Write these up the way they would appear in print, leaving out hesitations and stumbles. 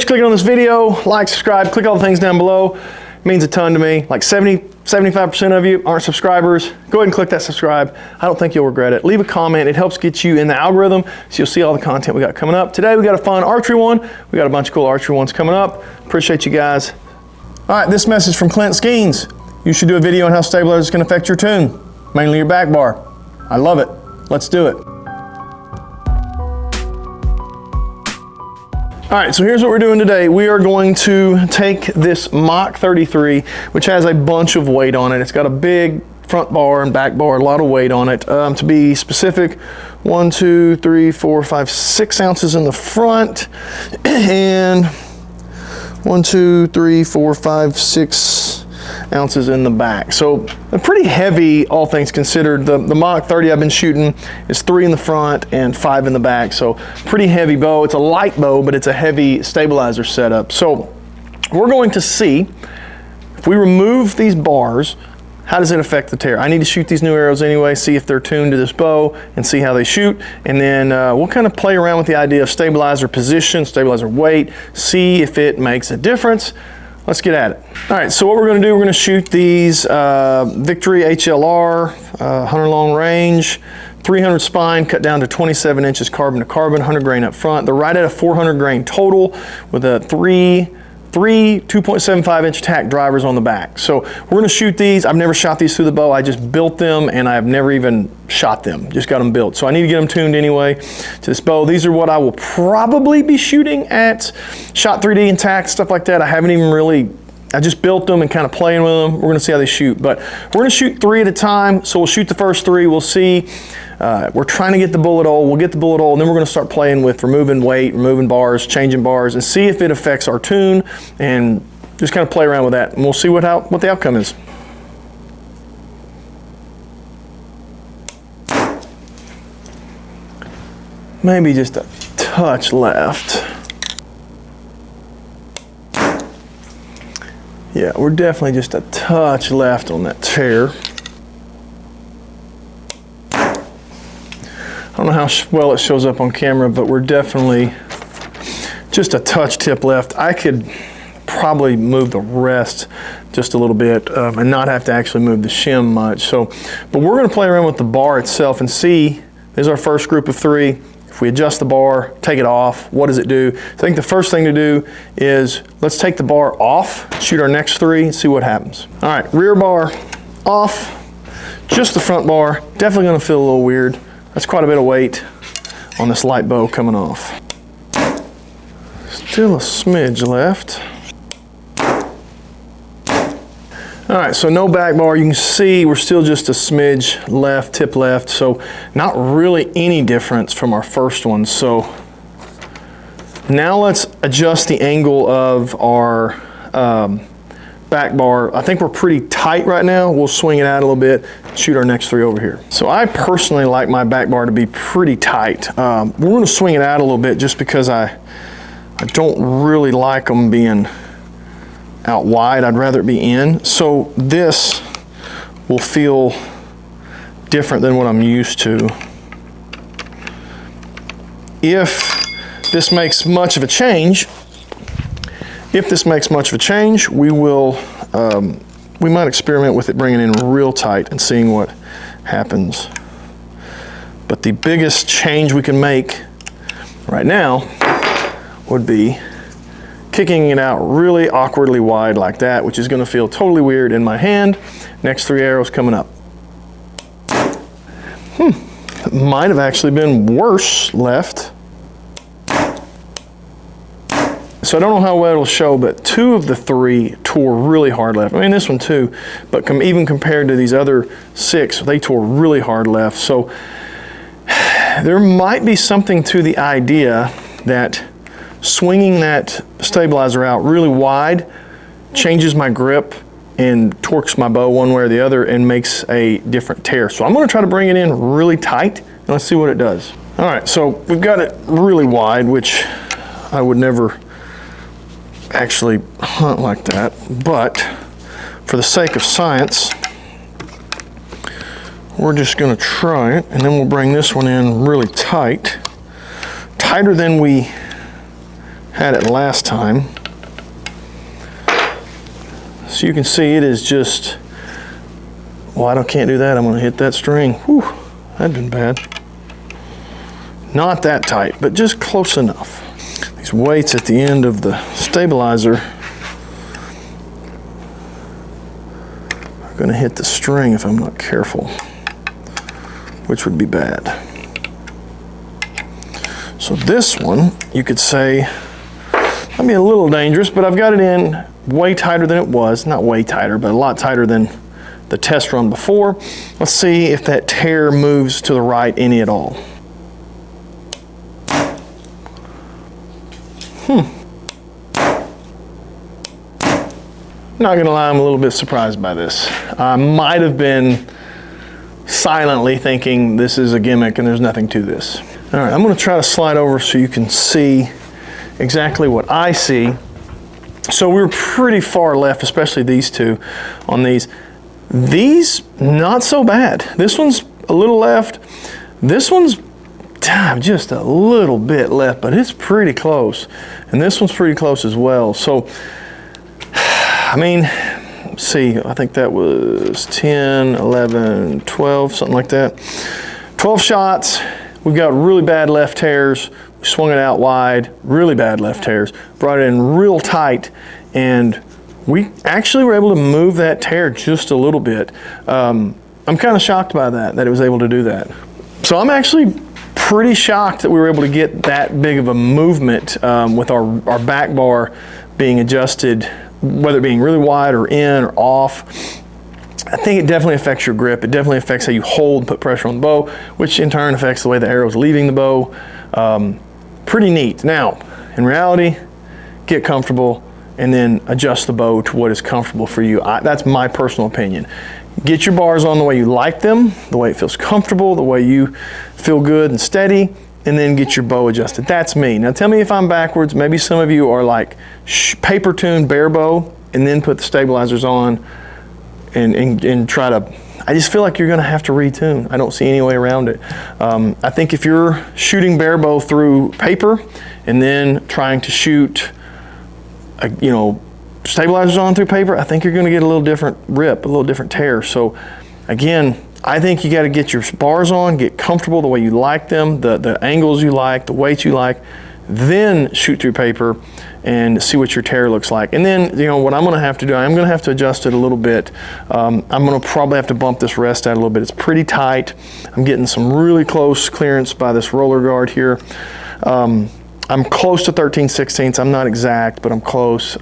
Click on this video, like, subscribe, click all the things down below. It means a ton to me. Like 75% of you aren't subscribers. Go ahead and click that subscribe. I don't think you'll regret it. Leave a comment. It helps get you in the algorithm so you'll see all the content we got coming up. Today we got a fun archery one. We got a bunch of cool archery ones coming up. Appreciate you guys. All right, this message from Clint Skeens. You should do a video on how stabilizers can affect your tune, mainly your back bar. I love it. Let's do it. All right, so here's what we're doing today. We are going to take this Mach 33, which has a bunch of weight on it. It's got a big front bar and back bar, a lot of weight on it. To be specific, 1, 2, 3, 4, 5, 6 ounces in the front, and 1, 2, 3, 4, 5, 6 ounces in the back. So pretty heavy, all things considered. The Mach 30 I've been shooting is 3 in the front and 5 in the back. So pretty heavy bow. It's a light bow, but it's a heavy stabilizer setup. So we're going to see if we remove these bars, how does it affect the tear? I need to shoot these new arrows anyway, see if they're tuned to this bow and see how they shoot. And then we'll kind of play around with the idea of stabilizer position, stabilizer weight, see if it makes a difference. Let's get at it. All right, so what we're gonna do, we're gonna shoot these Victory HLR, 100 long range, 300 spine, cut down to 27 inches carbon to carbon, 100 grain up front. They're right at a 400 grain total with a three 2.75 inch tack drivers on the back. So we're gonna shoot these. I've never shot these through the bow. I just built them and I've never even shot them, just got them built. So I need to get them tuned anyway to this bow. These are what I will probably be shooting at Shot 3D and tack, stuff like that. I haven't even really, I just built them and kind of playing with them. We're gonna see how they shoot, but we're gonna shoot 3 at a time. So we'll shoot the first 3, we'll see. We're trying to get the bullet hole. We'll get the bullet hole, and then we're going to start playing with removing weight, removing bars, changing bars, and see if it affects our tune, and just kind of play around with that. And we'll see what the outcome is. Maybe just a touch left. Yeah, we're definitely just a touch left on that tear. I don't know how well it shows up on camera, but we're definitely just a touch tip left. I could probably move the rest just a little bit and not have to actually move the shim much. So, but we're gonna play around with the bar itself and see, there's our first group of 3. If we adjust the bar, take it off, what does it do? I think the first thing to do is, let's take the bar off, shoot our next 3, and see what happens. All right, rear bar off, just the front bar. Definitely gonna feel a little weird. That's quite a bit of weight on this light bow coming off. Still a smidge left. All right, so no back bar. You can see we're still just a smidge left, tip left. So not really any difference from our first one. So now let's adjust the angle of our back bar. I think we're pretty tight right now. We'll swing it out a little bit, shoot our next 3 over here. So I personally like my back bar to be pretty tight. We're gonna swing it out a little bit just because I don't really like them being out wide. I'd rather it be in. So this will feel different than what I'm used to. If this makes much of a change, we will, we might experiment with it bringing in real tight and seeing what happens. But the biggest change we can make right now would be kicking it out really awkwardly wide like that, which is gonna feel totally weird in my hand. Next 3 arrows coming up. It might have actually been worse left. So I don't know how well it'll show, but 2 of the 3 tore really hard left. I mean, this one too, but even compared to these other 6, they tore really hard left. So there might be something to the idea that swinging that stabilizer out really wide changes my grip and torques my bow one way or the other and makes a different tear. So I'm gonna try to bring it in really tight and let's see what it does. All right, so we've got it really wide, which I would never actually hunt like that, but for the sake of science, we're just gonna try it, and then we'll bring this one in really tight, tighter than we had it last time. So you can see it is just, well, I can't do that. I'm gonna hit that string. Whew, that'd been bad. Not that tight, but just close enough. These weights at the end of the stabilizer are gonna hit the string if I'm not careful, which would be bad. So this one, you could say, might be a little dangerous, but I've got it in way tighter than it was. Not way tighter, but a lot tighter than the test run before. Let's see if that tear moves to the right any at all. Not gonna lie, I'm a little bit surprised by this. I might have been silently thinking this is a gimmick and there's nothing to this. All right, I'm gonna try to slide over so you can see exactly what I see. So we're pretty far left, especially these two on these. These, not so bad. This one's a little left. This one's just a little bit left, but it's pretty close. And this one's pretty close as well. So, I mean, let's see, I think that was 10, 11, 12, something like that. 12 shots. We've got really bad left tears. We swung it out wide, really bad left tears. Brought it in real tight, and we actually were able to move that tear just a little bit. I'm kind of shocked by that it was able to do that. So I'm actually pretty shocked that we were able to get that big of a movement with our back bar being adjusted, whether it being really wide or in or off. I think it definitely affects your grip. It definitely affects how you hold and put pressure on the bow, which in turn affects the way the arrow's leaving the bow. Pretty neat. Now, in reality, get comfortable and then adjust the bow to what is comfortable for you. That's my personal opinion. Get your bars on the way you like them, the way it feels comfortable, the way you feel good and steady, and then get your bow adjusted. That's me. Now tell me if I'm backwards. Maybe some of you are like paper tuned bare bow and then put the stabilizers on and try to, I just feel like you're gonna have to retune. I don't see any way around it. I think if you're shooting bare bow through paper and then trying to shoot, stabilizers on through paper, I think you're gonna get a little different rip, a little different tear. So again, I think you gotta get your bars on, get comfortable the way you like them, the angles you like, the weights you like, then shoot through paper and see what your tear looks like. And then, what I'm gonna have to do, I'm gonna have to adjust it a little bit. I'm gonna probably have to bump this rest out a little bit. It's pretty tight. I'm getting some really close clearance by this roller guard here. I'm close to 13/16. I'm not exact, but I'm close.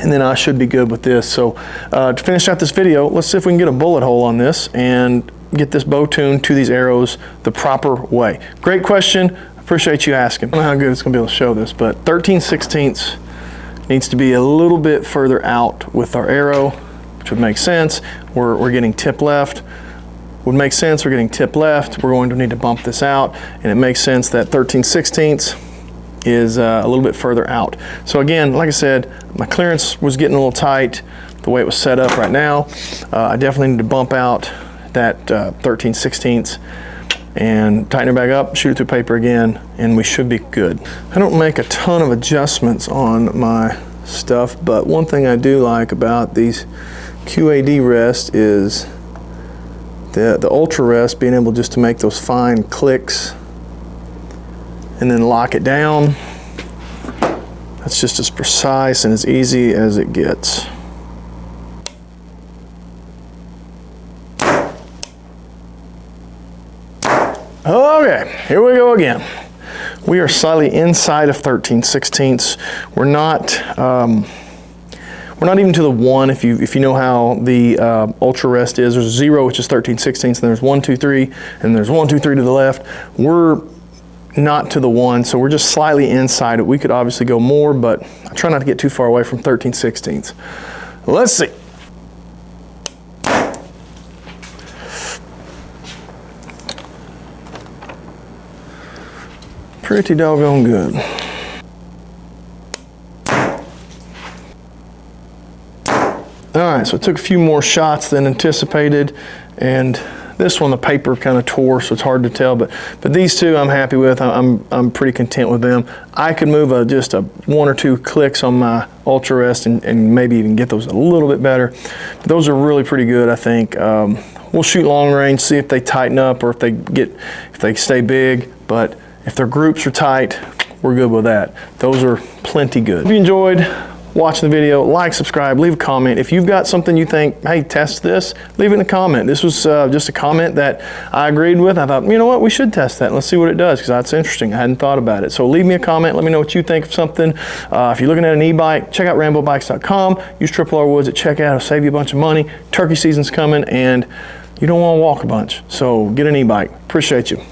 And then I should be good with this. So to finish out this video, let's see if we can get a bullet hole on this and get this bow tuned to these arrows the proper way. Great question. Appreciate you asking. I don't know how good it's gonna be able to show this, but 13/16 needs to be a little bit further out with our arrow, which would make sense. We're getting tip left. Would make sense, we're getting tip left. We're going to need to bump this out, and it makes sense that 13/16 is a little bit further out. So again, like I said, my clearance was getting a little tight the way it was set up right now. I definitely need to bump out that 13/16 and tighten it back up, shoot it through paper again, and we should be good. I don't make a ton of adjustments on my stuff, but one thing I do like about these QAD rests is the Ultra Rest, being able just to make those fine clicks and then lock it down. That's just as precise and as easy as it gets. Okay, here we go again. We are slightly inside of 13/16. We're not even to the 1. If you know how the Ultra Rest is, there's 0, which is 13/16, and there's 1, 2, 3, and there's 1, 2, 3 to the left. We're not to the 1, so we're just slightly inside it. We could obviously go more, but I try not to get too far away from 13/16. Let's see. Pretty doggone good. All right, so it took a few more shots than anticipated, and This one, the paper kind of tore, so it's hard to tell, but these two I'm happy with. I'm pretty content with them. I could move just a 1 or 2 clicks on my Ultra Rest and maybe even get those a little bit better. But those are really pretty good, I think. We'll shoot long range, see if they tighten up or if they stay big, but if their groups are tight, we're good with that. Those are plenty good. If you enjoyed watching the video, like, subscribe, leave a comment. If you've got something you think, hey, test this, leave it in a comment. This was just a comment that I agreed with. I thought, you know what, we should test that. Let's see what it does, because that's interesting. I hadn't thought about it. So leave me a comment. Let me know what you think of something. If you're looking at an e-bike, check out RamboBikes.com. Use RRR Woods at checkout. It'll save you a bunch of money. Turkey season's coming, and you don't want to walk a bunch. So get an e-bike. Appreciate you.